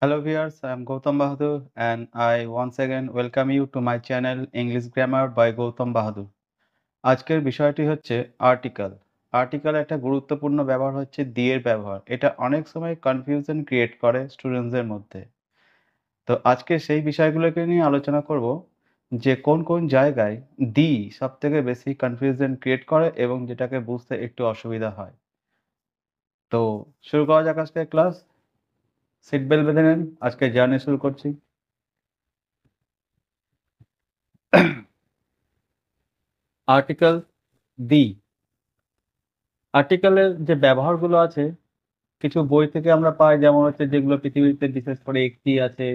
Hello viewers, I am Gautam Bahadur and I once again welcome you to my channel English Grammar by Gautam Bahadur. আজকের বিষয়টি হচ্ছে article. Article একটা গুরুত্বপূর্ণ ব্যবহার হচ্ছে দি এর ব্যবহার। এটা অনেক সময় কনফিউশন ক্রিয়েট করে স্টুডেন্টসদের মধ্যে। তো আজকে সেই বিষয়গুলোকে নিয়ে আলোচনা করব যে কোন কোন জায়গায় দি সবথেকে বেশি কনফিউশন ক্রিয়েট করে এবং যেটাকে বুঝতে একটু অসুবিধা হয়। তো শুরু করা যাক আজকের ক্লাস। সিট বেল্ট বেঁধে নিন, আজকে জার্নি শুরু করছি। Article the. আর্টিকেলের যে ব্যবহারগুলো আছে কিছু বই থেকে আমরা পাই, যেমন হচ্ছে যেগুলো পৃথিবীতে বিশেষ করে একটি আছে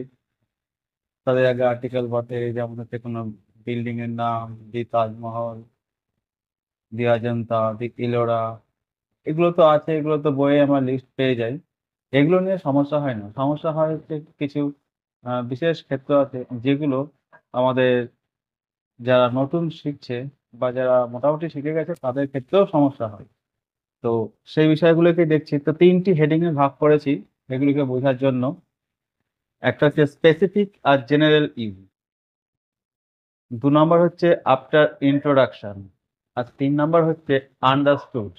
তাদের আগে আর্টিকেল বটে, যেমন হচ্ছে কোনো বিল্ডিং এর নাম, দি তাজমহল, দি অজন্তা, দি ইলোরা, এগুলো তো আছে, এগুলো তো বইয়ে আমরা লিস্ট পেয়ে যাই। এগুলো নিয়ে সমস্যা হয় না, সমস্যা হয় হচ্ছে কিছু বিশেষ ক্ষেত্র আছে যেগুলো আমাদের যারা নতুন শিখছে বা যারা মোটামুটি শিখে গেছে তাদের ক্ষেত্রেও সমস্যা হয়। তো সেই বিষয়গুলোকে দেখছি। তো ৩টি হেডিং এ ভাগ করেছি এগুলিকে বোঝার জন্য। একটা হচ্ছে স্পেসিফিক আর জেনারেল ইউজ। ২ নম্বর হচ্ছে আফটার ইন্ট্রোডাকশন। আর ৩ নম্বর হচ্ছে আন্ডারস্টুড।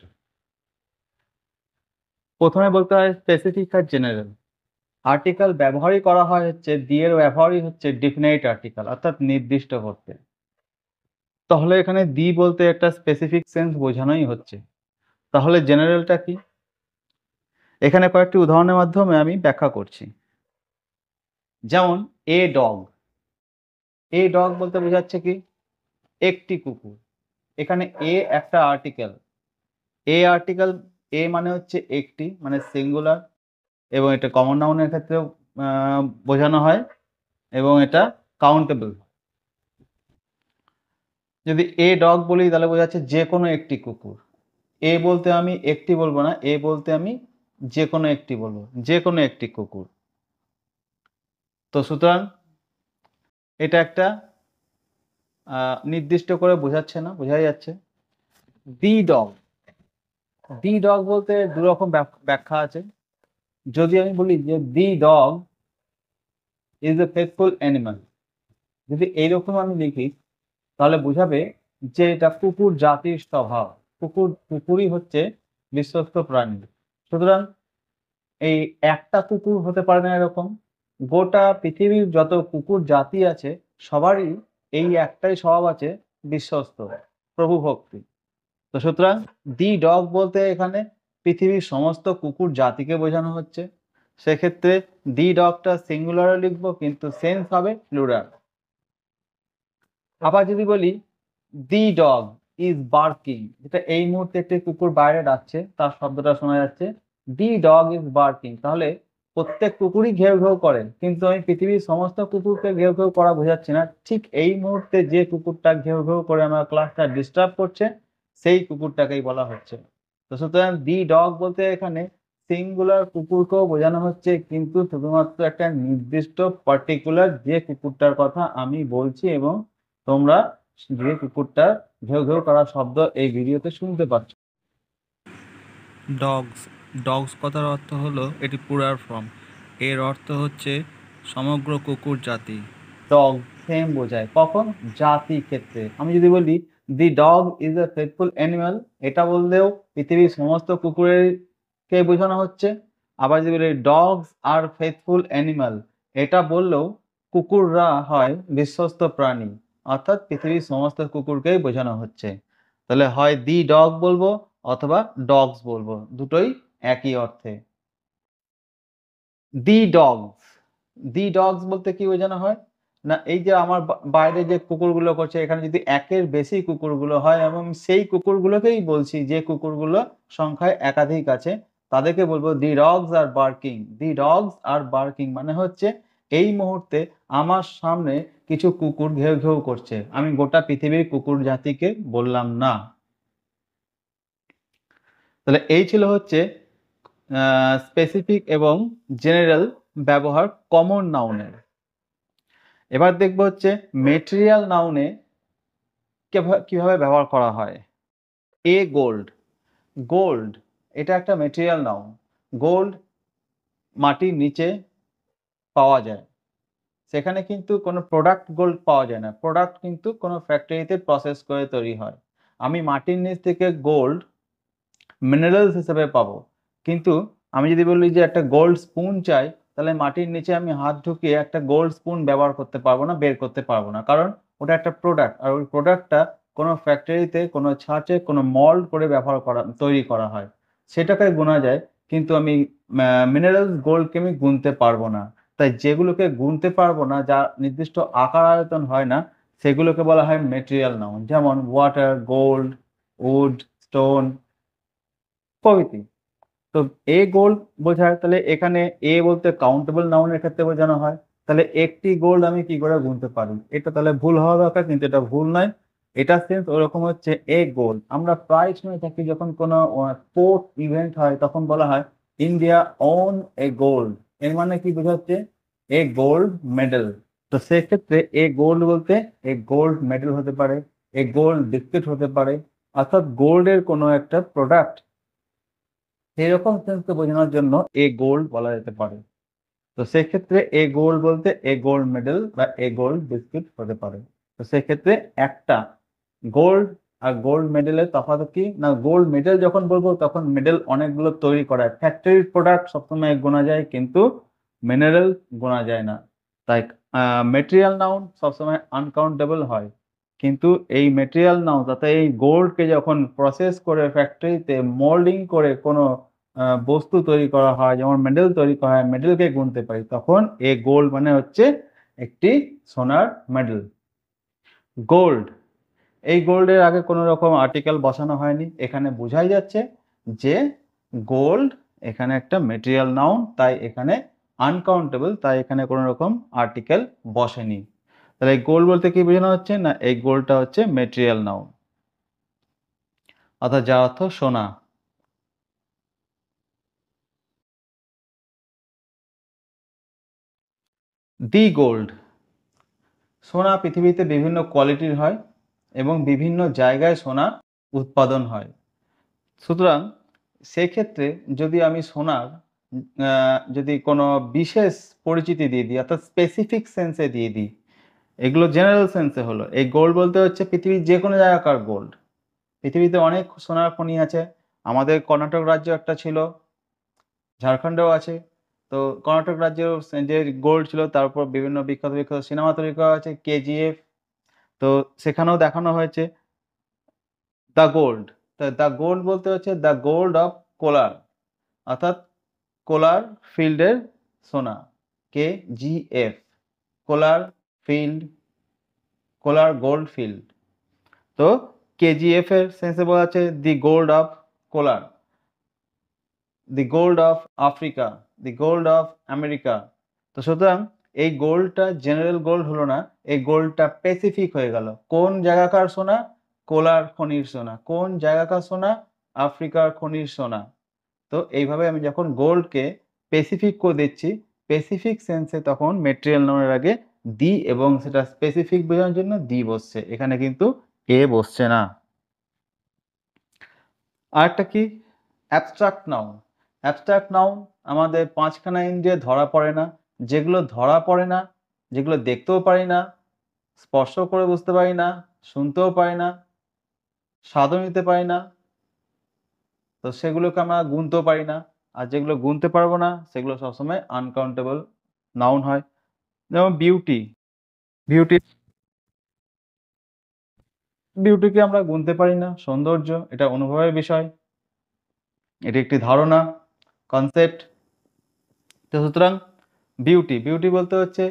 প্রথমে বলতে হয় স্পেসিফিক আর জেনারেল। আর্টিকেল ব্যবহারই করা হয় হচ্ছে দি এর ব্যবহারই হচ্ছে ডিফিনাইট আর্টিকেল, অর্থাৎ নির্দিষ্ট করতে। তাহলে এখানে দি বলতে একটা স্পেসিফিক সেন্স বোঝানোই হচ্ছে। তাহলে জেনারেলটা কি? এখানে কয়েকটি উদাহরণের মাধ্যমে আমি ব্যাখ্যা করছি। যেমন এ ডগ। এ ডগ বলতে বোঝাচ্ছে কি? একটি কুকুর। এখানে এ একটা আর্টিকেল। এ আর্টিকেল, এ মানে হচ্ছে একটি, মানে সিঙ্গুলার, এবং এটা কমন নাউনের ক্ষেত্রেও বোঝানো হয় এবং এটা কাউন্টেবল। যদি এ ডগ বলি তাহলে বোঝাচ্ছে যে কোনো একটি কুকুর। এ বলতে আমি একটি বলবো না, এ বলতে আমি যে কোনো একটি বলবো, যে কোনো একটি কুকুর। তো সুতরাং এটা একটা নির্দিষ্ট করে বোঝাচ্ছে না, বোঝাই যাচ্ছে। দি ডগ। দি ডগ বলতে দু রকম ব্যাখ্যা আছে। যদি আমি বলি যে দি dog is a faithful animal, যদি এইরকম আমি লিখি তাহলে বোঝাবে যে এটা কুকুর জাতির স্বভাব। কুকুরই হচ্ছে বিশ্বস্ত প্রাণী। সুতরাং এই একটা কুকুর হতে পারে না এরকম। গোটা পৃথিবীর যত কুকুর জাতি আছে সবারই এই একটাই স্বভাব আছে, বিশ্বস্ত, প্রভুভক্তি। তো সুতরাং দি ডগ বলতে এখানে পৃথিবীর সমস্ত কুকুর জাতিকে বোঝানো হচ্ছে। সেক্ষেত্রে দি ডগটা সিঙ্গুলারে লিখবো কিন্তু সেন্স হবে প্লুরাল। আবার যদি বলি দি ডগ ইজ বার্কিং, যেটা এই মুহূর্তে একটি কুকুর বাইরে ডাকছে, তার শব্দটা শোনা যাচ্ছে, দি ডগ ইজ বার্কিং, তাহলে প্রত্যেক কুকুরই ঘেউ ঘেউ করে, কিন্তু আমি পৃথিবীর সমস্ত কুকুরকে ঘেউ ঘেউ করা বোঝাচ্ছি না। ঠিক এই মুহূর্তে যে কুকুরটা ঘেউ ঘেউ করে আমার ক্লাসটা ডিস্টার্ব করছে সেই কুকুরটাকেই বলা হচ্ছে। তো সুতরাং দি ডগ বলতে এখানে সিঙ্গুলার কুকুরকেও বোঝানো হচ্ছে, কিন্তু শুধুমাত্র একটা নির্দিষ্ট পার্টিকুলার যে কুকুরটার কথা আমি বলছি এবং তোমরা যে কুকুরটার ঘেউ ঘেউ করা শব্দ এই ভিডিওতে শুনতে পাচ্ছ। ডগস। ডগস কথার অর্থ হলো, এটি প্লুরাল ফর্ম, এর অর্থ হচ্ছে সমগ্র কুকুর জাতি। ডগ সেম বোঝায় কখন? জাতি ক্ষেত্রে। আমি যদি বলি দি dog is a faithful animal, এটা বললেও পৃথিবীর সমস্ত কুকুরের কে বোঝানো হচ্ছে। আবার যদি বলি ডগস আর ফেথফুল অ্যানিমাল, এটা বললেও কুকুররা হয় বিশ্বস্ত প্রাণী, অর্থাৎ পৃথিবীর সমস্ত কুকুরকেই বোঝানো হচ্ছে। তাহলে হয় দি ডগ বলবো অথবা ডগস বলবো, দুটোই একই অর্থে। দি ডগস। দি ডগস বলতে কি বোঝানো হয় না, এই যে আমার বাইরে যে কুকুরগুলো করছে এখানে যদি একের বেশি কুকুরগুলো হয় এবং সেই কুকুরগুলোকেই বলছি যে কুকুরগুলো সংখ্যায় একাধিক আছে, তাদেরকে বলবো the dogs are barking. The dogs are barking মানে হচ্ছে এই মুহূর্তে আমার সামনে কিছু কুকুর ঘেউ ঘেউ করছে, আমি গোটা পৃথিবীর কুকুর জাতিকে বললাম না। তাহলে এই ছিল হচ্ছে স্পেসিফিক এবং জেনারেল ব্যবহার কমন নাউনের। এবার দেখবো হচ্ছে মেটেরিয়াল নাউনে কিভাবে ব্যবহার করা হয়। A gold. গোল্ড, এটা একটা মেটেরিয়াল নাউন। গোল্ড মাটির নিচে পাওয়া যায়, সেখানে কিন্তু কোনো প্রোডাক্ট গোল্ড পাওয়া যায় না। প্রোডাক্ট কিন্তু কোনো ফ্যাক্টরিতে প্রসেস করে তৈরি হয়। আমি মাটির নিচ থেকে গোল্ড মিনারেলস হিসেবে পাবো। কিন্তু আমি যদি বলি যে একটা গোল্ড স্পুন চাই, তাহলে মাটির নিচে আমি হাত ঢুকিয়ে একটা গোল্ড স্পুন ব্যবহার করতে পারবো না, বের করতে পারবো না। কারণ ওটা একটা প্রোডাক্ট। আর ওই প্রোডাক্টটা কোনো ফ্যাক্টরিতে, কোনো ছাঁচে, কোনো মল্ড করে তৈরি করা হয়। সেটাকে গোনা যায়, কিন্তু আমি মিনারেলস গোল্ডকে আমি গুনতে পারবো না। তাই যেগুলোকে গুনতে পারবো না, যার নির্দিষ্ট আকার আয়তন হয় না, সেগুলোকে বলা হয় মেটেরিয়াল নাউন। যেমন ওয়াটার, গোল্ড, উড, স্টোন প্রভৃতি। তো এ গোল্ড বোঝায়, তাহলে এখানে এ বলতে কাউন্টেবল নাউনের ক্ষেত্রে বোঝানো হয়। তাহলে একটি গোল্ড আমি কি করে গুনতে পারি? এটা তাহলে ভুল হওয়া দরকার, কিন্তু এটা ভুল নয়। এটার সেন্স ওরকম হচ্ছে এ গোল্ড। আমরা প্রায় সময় থাকি যখন কোনো স্পোর্ট ইভেন্ট হয়, তখন বলা হয় ইন্ডিয়া ওন এ গোল্ড। এর মানে কি বোঝাচ্ছে? A gold medal. তো সেক্ষেত্রে এ গোল্ড বলতে এ গোল্ড মেডেল হতে পারে, এ গোল্ড বিস্কিট হতে পারে, অর্থাৎ গোল্ডের কোনো একটা প্রোডাক্ট, সেরকম সেন্সকে বোঝানোর জন্য এ গোল্ড বলা যেতে পারে। তো সেক্ষেত্রে এ গোল্ড বলতে এ গোল্ড মেডেল বা এ গোল্ড বিস্কিট হতে পারে। তো সেক্ষেত্রে একটা গোল্ড আর গোল্ড মেডেলের তফাৎ কি না, গোল্ড মেডেল যখন বলবো তখন মেডেল অনেকগুলো তৈরি করা হয়। ফ্যাক্টরির প্রোডাক্ট সবসময় গোনা যায়, কিন্তু মিনারেল গোনা যায় না। তাই মেটেরিয়াল নাউন সবসময় আনকাউন্টেবল হয়। কিন্তু এই মেটেরিয়াল নাউন, অর্থাৎ এই গোল্ডকে যখন প্রসেস করে ফ্যাক্টরিতে মোল্ডিং করে কোনো বস্তু তৈরি করা হয়, যেমন মেডেল তৈরি করা হয়, মেডেলকে গুনতে পারি, তখন এ গোল্ড মানে হচ্ছে একটি সোনার মেডেল। গোল্ড, এই গোল্ডের আগে কোনো রকম আর্টিকেল বসানো হয়নি। এখানে বোঝাই যাচ্ছে যে গোল্ড এখানে একটা মেটেরিয়াল নাউন, তাই এখানে আনকাউন্টেবল, তাই এখানে কোনো রকম আর্টিকেল বসেনি। তাহলে এই গোল্ড বলতে কি বোঝানো হচ্ছে না, এই গোল্ডটা হচ্ছে মেটেরিয়াল নাউন, অর্থাৎ যার অর্থ সোনা। দি গোল্ড, সোনা পৃথিবীতে বিভিন্ন কোয়ালিটির হয় এবং বিভিন্ন জায়গায় সোনা উৎপাদন হয়। সুতরাং সেক্ষেত্রে যদি আমি সোনার যদি কোনো বিশেষ পরিচিতি দিয়ে দিই, অর্থাৎ স্পেসিফিক সেন্সে দিয়ে দিই, এগুলো জেনারেল সেন্সে হলো। এই গোল্ড বলতে হচ্ছে পৃথিবীর যে কোনো জায়গাকার গোল্ড। পৃথিবীতে অনেক সোনার খনি আছে। আমাদের কর্ণাটক রাজ্য একটা ছিল, ঝাড়খণ্ডেও আছে। তো কর্ণাটক রাজ্যের যে গোল্ড ছিল, তার উপর বিভিন্ন বিখ্যাত বিখ্যাত সিনেমা তৈরি করা হয়েছে, কেজিএফ। তো সেখানেও দেখানো হয়েছে দ্য গোল্ড। তো দ্য গোল্ড বলতে হচ্ছে দ্য গোল্ড অফ কোলার, অর্থাৎ কোলার ফিল্ডের সোনা, KGF, Kolar field, Kolar gold field. তো KGF এর সেন্সে বলা আছে the gold of Kolar, the gold of Africa, the gold of America. তো সুতরাং এই গোল্ডটা জেনারেল গোল্ড হলো না, এই গোল্ডটা স্পেসিফিক হয়ে গেল। কোন জায়গাকার সোনা? কোলার খনির সোনা। কোন জায়গাকার সোনা? আফ্রিকার খনির সোনা। তো এইভাবে আমি যখন গোল্ডকে স্পেসিফিক করে দিচ্ছি, স্পেসিফিক সেন্সে, তখন মেটেরিয়াল নাউনের আগে দি এবং সেটা স্পেসিফিক বোঝানোর জন্য দি বসছে, এখানে কিন্তু এ বসছে না। আরেকটা কি? Abstract noun. অ্যাবস্ট্রাক্ট নাউন আমাদের পাঁচখানা ইন্দ্রিয়ে ধরা পড়ে না। যেগুলো ধরা পড়ে না, যেগুলো দেখতেও পারি না, স্পর্শ করে বুঝতে পারি না, শুনতেও পারি না, স্বাদও নিতে পারি না, তো সেগুলোকে আমরা গুনতেও পারি না। আর যেগুলো গুনতে পারবো না, সেগুলো সবসময় আনকাউন্টেবল নাউন হয়। যেমন বিউটি। বিউটি, বিউটিকে আমরা গুনতে পারি না। সৌন্দর্য এটা অনুভবের বিষয়, এটি একটি ধারণা, কনসেপ্ট। তো সুতরাং বিউটি, বিউটি বলতে হচ্ছে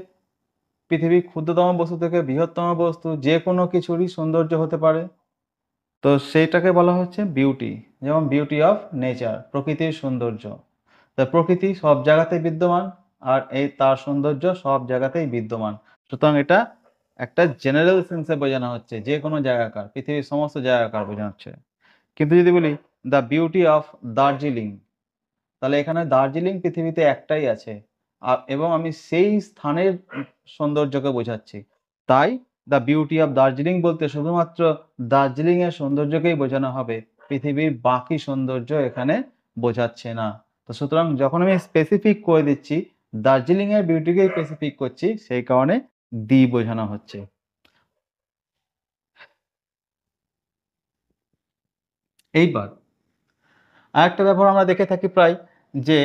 পৃথিবীর ক্ষুদ্রতম বস্তু থেকে বৃহত্তম বস্তু যে কোনো কিছুরই সৌন্দর্য হতে পারে। তো সেইটাকে বলা হচ্ছে বিউটি। যেমন বিউটি অফ নেচার, প্রকৃতির সৌন্দর্য। তা প্রকৃতি সব জায়গাতেই বিদ্যমান, আর এই তার সৌন্দর্য সব জায়গাতেই বিদ্যমান। সুতরাং এটা একটা জেনারেল সেন্সে বোঝানো হচ্ছে, যে কোনো জায়গাকার, পৃথিবীর সমস্ত জায়গাকার বোঝানো হচ্ছে। কিন্তু যদি বলি দ্য বিউটি অফ দার্জিলিং, তাহলে এখানে দার্জিলিং পৃথিবীতে একটাই আছে, এবং আমি সেই স্থানের সৌন্দর্যকে বোঝাচ্ছি। তাই দ্য বিউটি অফ দার্জিলিং বলতে শুধুমাত্র দার্জিলিং এর সৌন্দর্যকেই বোঝানো হবে, পৃথিবীর বাকি সৌন্দর্য এখানে বোঝাচ্ছে না। তো সুতরাং যখন আমি স্পেসিফিক করে দিচ্ছি, দার্জিলিং এর বিউটিকেই স্পেসিফিক করছি, সেই কারণে দি বোঝানো হচ্ছে। এইবার আরেকটা ব্যাপার আমরা দেখে থাকি প্রায়, যে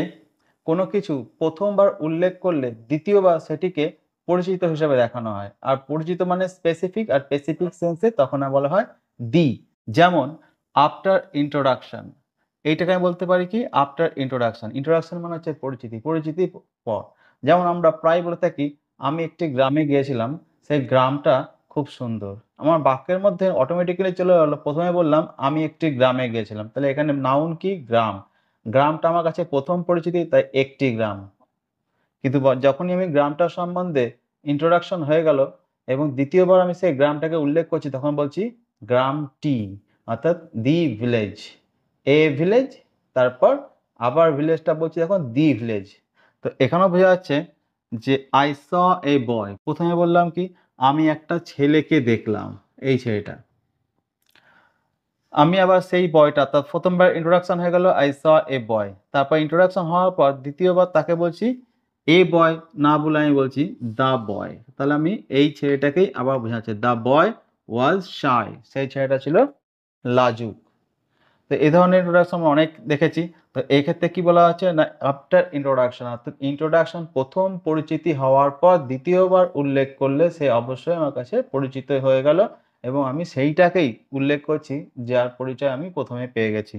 কোনো কিছু প্রথমবার উল্লেখ করলে দ্বিতীয়বার সেটিকে পরিচিত হিসেবে দেখানো হয়। আর পরিচিত মানে স্পেসিফিক, আর স্পেসিফিক সেন্সে তখন বলা হয় দি। যেমন আফটার ইন্ট্রোডাকশন, এইটাকে আমি বলতে পারি কি আফটার ইন্ট্রোডাকশন। ইন্ট্রোডাকশন মানে হচ্ছে পরিচিতি, পরিচিতি পর। যেমন আমরা প্রায় বলে থাকি আমি একটি গ্রামে গিয়েছিলাম, সেই গ্রামটা খুব সুন্দর। আমার বাক্যের মধ্যে অটোমেটিক্যালি চলে গেল, প্রথমে বললাম আমি একটি গ্রামে গিয়েছিলাম, তাহলে এখানে নাউন কি গ্রাম। গ্রামটা আমার কাছে প্রথম পরিচিতি, তাই একটি গ্রাম। কিন্তু যখনই আমি গ্রামটার সম্বন্ধে ইন্ট্রোডাকশন হয়ে গেল এবং দ্বিতীয়বার আমি সেই গ্রামটাকে উল্লেখ করছি, তখন বলছি গ্রামটি, অর্থাৎ দি ভিলেজ। এ ভিলেজ, তারপর আবার ভিলেজটা বলছি এখন দি ভিলেজ। তো এখানেও বোঝা যাচ্ছে যে আই স এ বয়, প্রথমে বললাম কি আমি একটা ছেলেকে দেখলাম, এই ছেলেটা। আমি আবার সেই বয়টা, তার প্রথমবার ইন্ট্রোডাকশন হয়ে গেল আই স এ বয়, তারপর ইন্ট্রোডাকশন হওয়ার পর দ্বিতীয়বার তাকে বলছি এ বয় না বলে আমি বলছি দ্য বয়। তাহলে আমি এই ছেলেটাকেই আবার বোঝাচ্ছি দ্য বয় ওয়াজ শাই, সেই ছেলেটা ছিল লাজুক। তো এই ধরনের ইন্ট্রোডাকশন আমরা অনেক দেখেছি। তো এই ক্ষেত্রে কি বলা হচ্ছে না আফটার ইন্ট্রোডাকশন, অর্থাৎ ইন্ট্রোডাকশন প্রথম পরিচিতি হওয়ার পর দ্বিতীয়বার উল্লেখ করলে সে অবশ্যই আমার কাছে পরিচিত হয়ে গেল এবং আমি সেইটাকেই উল্লেখ করছি যার পরিচয় আমি প্রথমে পেয়ে গেছি।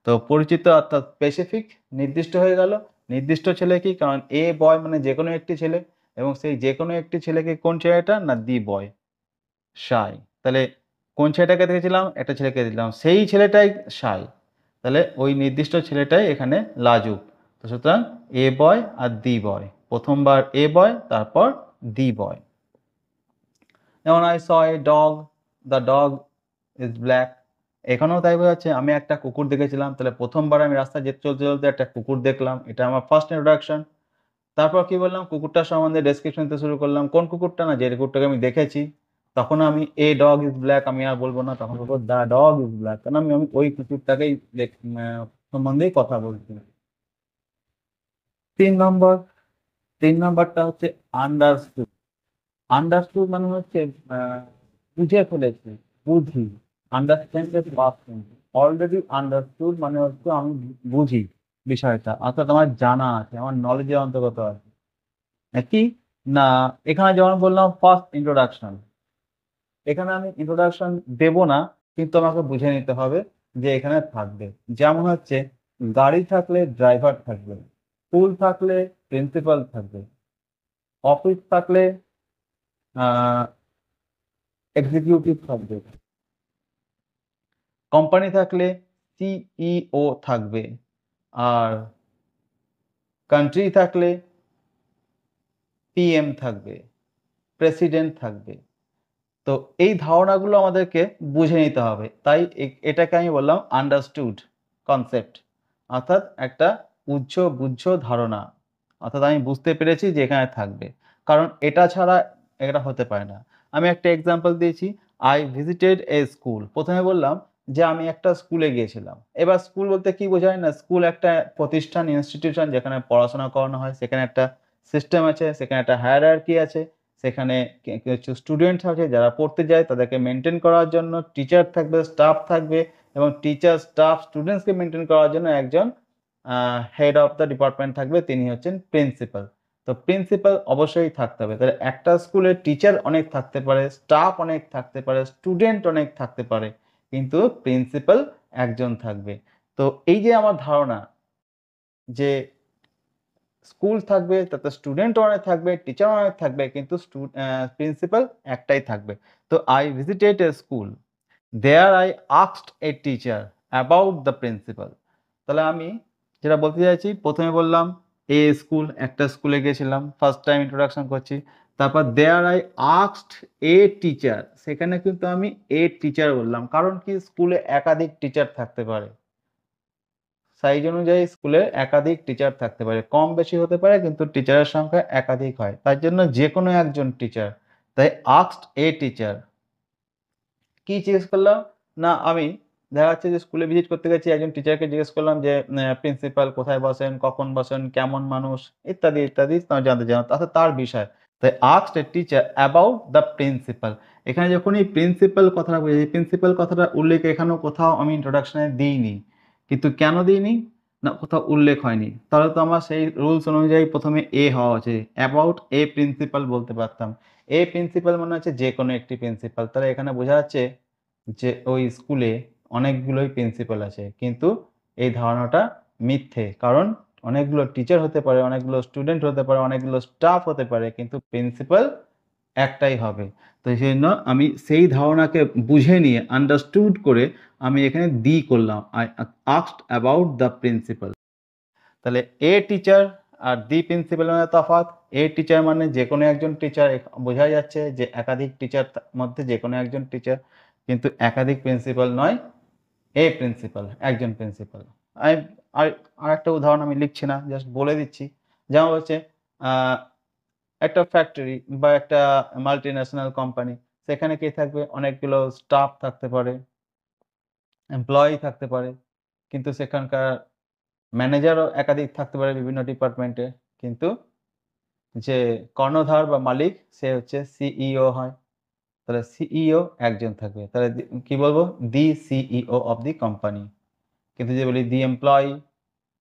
তো পরিচিত অর্থাৎ স্পেসিফিক, নির্দিষ্ট হয়ে গেল। নির্দিষ্ট ছেলে কি, কারণ এ বয় মানে যে কোনো একটি ছেলে, এবং সেই যে কোনো একটি ছেলেকে কোন ছেলেটা না দি বয় শাই। তাহলে কোন ছেলেটাকে দেখেছিলাম, একটা ছেলেকে দিলাম, সেই ছেলেটাই শাই, তাহলে ওই নির্দিষ্ট ছেলেটাই এখানে লাজুক। তো সুতরাং এ বয় আর দি বয়, প্রথমবার এ বয় তারপর দি বয়। যেমন I saw a dog, the dog is black, এখানেও তাই বোঝাচ্ছে আমি একটা কুকুর দেখেছিলাম, তাহলে প্রথমবার আমি রাস্তায় যেতে চলতে চলতে একটা কুকুর দেখলাম, এটা আমার ফার্স্ট ইন্ট্রোডাকশন। তারপর কি বললাম, কুকুরটার সম্বন্ধে ডেসক্রিপশন দিতে শুরু করলাম, কোন কুকুরটা না যে কুকুরটাকে আমি দেখেছি। তখন আমি এ ডগ ইজ ব্ল্যাক আমি আর বলবো না, তখন বলবো দ্য ডগ ইজ ব্ল্যাক, কারণ আমি ওই কুকুরটাকেই সম্বন্ধেই কথা বলছি। 3 নম্বর, 3 নম্বরটা হচ্ছে আন্ডারস্টুড। আন্ডারস্টুড মানে হচ্ছে বুঝে ফেলেছি, বুঝি। আন্ডারস্ট্যান্ড এর পাস্ট টেন্স, অলরেডি আন্ডারস্টুড মানে হচ্ছে আমি বুঝি বিষয়টা, অর্থাৎ আমার জানা আছে, আমার নলেজের অন্তর্গত আছে। কি না এখানে যেমন বললাম ফার্স্ট ইন্ট্রোডাকশন, এখানে আমি ইন্ট্রোডাকশন দেব না, কিন্তু আমাকে বুঝে নিতে হবে যে এখানে থাকবে। যেমন হচ্ছে গাড়ি থাকলে ড্রাইভার থাকবে, স্কুল থাকলে প্রিন্সিপাল থাকবে, অফিস থাকলে এক্সিকিউটিভ থাকবে, কোম্পানি থাকলে সিইও থাকবে, আর কান্ট্রি থাকলে পিএম থাকবে, প্রেসিডেন্ট থাকবে। তো এই ধারণাগুলো আমাদেরকে বুঝে নিতে হবে, তাই এটাকে আমি বললাম আন্ডারস্টুড কনসেপ্ট, অর্থাৎ একটা বুঝ্য ধারণা, অর্থাৎ আমি বুঝতে পেরেছি যে এখানে থাকবে, কারণ এটা ছাড়া এটা হতে পারে না। আমি একটা এক্সাম্পল দিয়েছি, আই ভিজিটেড এ স্কুল, প্রথমে বললাম যে আমি একটা স্কুলে গিয়েছিলাম। এবার স্কুল বলতে কি বোঝায় না, স্কুল একটা প্রতিষ্ঠান, ইনস্টিটিউশন, যেখানে পড়াশোনা করানো হয়, সেখানে একটা সিস্টেম আছে, সেখানে একটা হায়ারার্কি আছে, সেখানে কিছু স্টুডেন্টস আছে যারা পড়তে যায়, তাদেরকে মেনটেন করার জন্য টিচার থাকবে, স্টাফ থাকবে, এবং টিচার স্টাফ স্টুডেন্টসকে মেনটেন করার জন্য একজন হেড অফ দ্য ডিপার্টমেন্ট থাকবে, তিনি হচ্ছেন প্রিন্সিপাল। তো প্রিন্সিপাল অবশ্যই থাকতে হবে। তাহলে একটা স্কুলে টিচার অনেক থাকতে পারে, স্টাফ অনেক থাকতে পারে, স্টুডেন্ট অনেক থাকতে পারে, কিন্তু প্রিন্সিপাল একজন থাকবে। তো এই যে আমার ধারণা যে স্কুল থাকবে, তাতে স্টুডেন্ট অনেক থাকবে, টিচার অনেক থাকবে, কিন্তু প্রিন্সিপাল একটাই থাকবে। তো I visited a school, there I asked a teacher about the principal. তাহলে আমি যেটা বলতে চাইছি, প্রথমে বললাম এ স্কুল, একটা স্কুলে গেছিলাম, ফার্স্ট টাইম ইন্ট্রোডাকশন করছি। তারপর there I asked a teacher, সেখানে কিন্তু আমি এ টিচার বললাম, কারণ কি স্কুলে একাধিক টিচার থাকতে পারে, সাইজ অনুযায়ী স্কুলে একাধিক টিচার থাকতে পারে, কম বেশি হতে পারে, কিন্তু টিচারের সংখ্যা একাধিক হয়, তার জন্য যে কোনো একজন টিচার। তাই আস্কড এ টিচার, কি জিজ্ঞেস করলাম না আমি দেখা যাচ্ছে যে স্কুলে ভিজিট করতে গেছি, একজন টিচারকে জিজ্ঞেস করলাম যে প্রিন্সিপাল কোথায় বসেন, কখন বসেন, কেমন মানুষ ইত্যাদি, ইত্যাদি জানতে চাইলাম। অর্থাৎ তার বিষয়। তাই asked a teacher about the principal। এখানে যখন এই প্রিন্সিপাল কথাটা বলি, এই প্রিন্সিপাল কথাটার উল্লেখ এখানেও কোথাও আমি ইন্ট্রোডাকশনে দিইনি। কিন্তু কেন দিইনি? না কোথাও উল্লেখ হয়নি। তাহলে তো আমার সেই রুলস অনুযায়ী ১ম এ A হওয়া উচিত। অ্যাবাউট a প্রিন্সিপাল বলতে পারতাম। a প্রিন্সিপাল মানে হচ্ছে যেকোনো একটি প্রিন্সিপাল। তাহলে এখানে বোঝা যাচ্ছে যে ওই স্কুলে অনেকগুলোই প্রিন্সিপাল আছে। কিন্তু এই ধারণাটা মিথ্যে। কারণ অনেকগুলো টিচার হতে পারে, অনেকগুলো স্টুডেন্ট হতে পারে, অনেকগুলো স্টাফ হতে পারে। কিন্তু প্রিন্সিপাল একটাই হবে। তো সেজন্য আমি সেই ধারণাকে বুঝে নিয়ে আন্ডারস্টুড করে আমি এখানে করলাম। I asked about the principal। তাহলে a teacher R the principal এর তফাৎ। এ টিচার মানে যেকোনো একজন টিচার, বোঝা যাচ্ছে যে একাধিক টিচার মধ্যে যেকোনো একজন টিচার, কিন্তু একাধিক প্রিন্সিপাল নয়, এ প্রিন্সিপাল, একজন প্রিন্সিপাল। আমি আরেকটা উদাহরণ আমি লিখছি না, জাস্ট বলে দিচ্ছি। যেমন হচ্ছে একটা ফ্যাক্টরি বা একটা মাল্টিন্যাশনাল কোম্পানি, সেখানে কি থাকবে? অনেকগুলো স্টাফ থাকতে পারে, এমপ্লয়ি থাকতে পারে। কিন্তু সেখানকার ম্যানেজারও একাধিক থাকতে পারে বিভিন্ন ডিপার্টমেন্টে। কিন্তু যে কর্ণধার বা মালিক সে হচ্ছে সিইও হয়। তাহলে সিইও একজন থাকবে। তাহলে কি বলবো? দি সিইও অফ দি কোম্পানি। কিন্তু যদি বলি দি এমপ্লয়ি,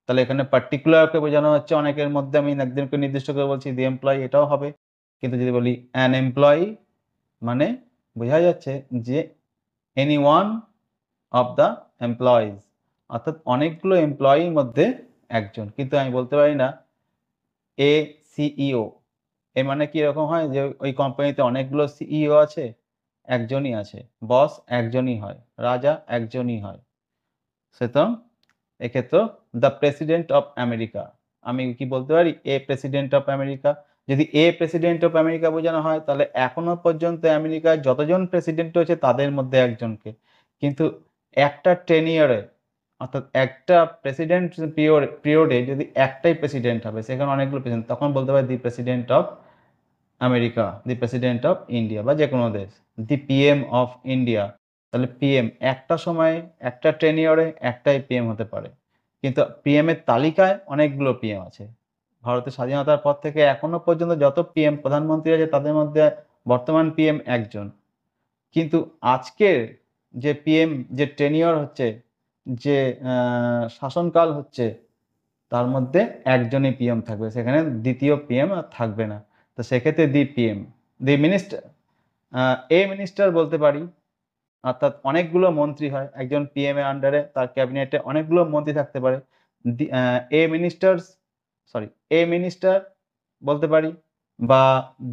তাহলে এখানে পার্টিকুলারকে বোঝানো হচ্ছে, অনেকের মধ্যে আমি একজনকে নির্দিষ্ট করে বলছি দি এমপ্লয়ি, এটাও হবে। কিন্তু যদি বলি অ্যান এমপ্লয়ি, মানে বোঝা যাচ্ছে যে any one of the employees, অর্থাৎ অনেকগুলো এমপ্লয়ির মধ্যে একজন। কিন্তু আমি বলতে পারি না এ সিইও। এর মানে কি এরকম হয় যে ওই কোম্পানিতে অনেকগুলো সিইও আছে? একজনই আছে। বস একজনই হয়। রাজা একজনই হয়। সুতরাং এক্ষেত্রে দ্য প্রেসিডেন্ট অফ আমেরিকা, আমি কি বলতে পারি? এ প্রেসিডেন্ট অফ আমেরিকা। যদি এ প্রেসিডেন্ট অফ আমেরিকা বোঝানো হয়, তাহলে এখনো পর্যন্ত আমেরিকায় যতজন প্রেসিডেন্ট হয়েছে তাদের মধ্যে একজনকে। কিন্তু একটা টেনিয়রে, অর্থাৎ একটা প্রেসিডেন্ট পিরিয়ডে যদি একটাই প্রেসিডেন্ট হবে, সেখানে অনেকগুলো প্রেসিডেন্ট, তখন বলতে পারি the president of America, the president of India বা যেকোনো দেশ। দি পিএম অফ ইন্ডিয়া। তাহলে পিএম একটা সময়ে একটা টেনিয়রে একটাই পিএম হতে পারে। কিন্তু পিএম এর তালিকায় অনেকগুলো পিএম আছে। ভারতের স্বাধীনতার পর থেকে এখনো পর্যন্ত যত পিএম প্রধানমন্ত্রী আছে তাদের মধ্যে বর্তমান পিএম একজন। কিন্তু আজকের যে পিএম, যে টেনিয়র হচ্ছে, যে শাসনকাল হচ্ছে, তার মধ্যে একজনই পিএম থাকবে। সেখানে দ্বিতীয় পিএম আর থাকবে না। তো সেক্ষেত্রে the PM, the minister, a minister বলতে পারি। অর্থাৎ অনেকগুলো মন্ত্রী হয় একজন পিএম এর আন্ডারে, তার ক্যাবিনেটে অনেকগুলো মন্ত্রী থাকতে পারে। এ মিনিস্টার্স, সরি, এ মিনিস্টার বলতে পারি, বা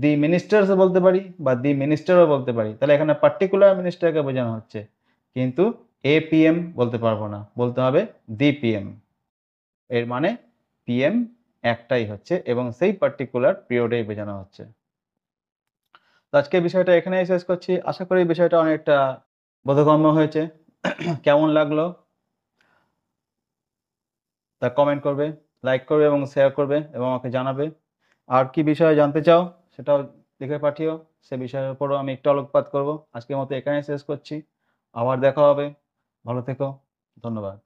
দি মিনিস্টার্সও বলতে পারি, বা দি মিনিস্টারও বলতে পারি। তাহলে এখানে পার্টিকুলার মিনিস্টারকে বোঝানো হচ্ছে। কিন্তু এ পিএম বলতে পারবো না, বলতে হবে দি পিএম। এর মানে পিএম একটাই হচ্ছে এবং সেই পার্টিকুলার পিরিয়ডেই বোঝানো হচ্ছে। তো আজকের বিষয়টা এখানেই শেষ করছি। আশা করি বিষয়টা অনেকটা বোধগম্য হয়েছে। কেমন লাগলো তা কমেন্ট করবে, লাইক করবে এবং শেয়ার করবে এবং আমাকে জানাবে। আর কি বিষয়ে জানতে চাও সেটাও লিখে পাঠিও। সে বিষয়ের উপরও আমি একটু আলোকপাত করব। আজকের মতো এখানেই শেষ করছি। আবার দেখা হবে। ভালো থেকো। ধন্যবাদ।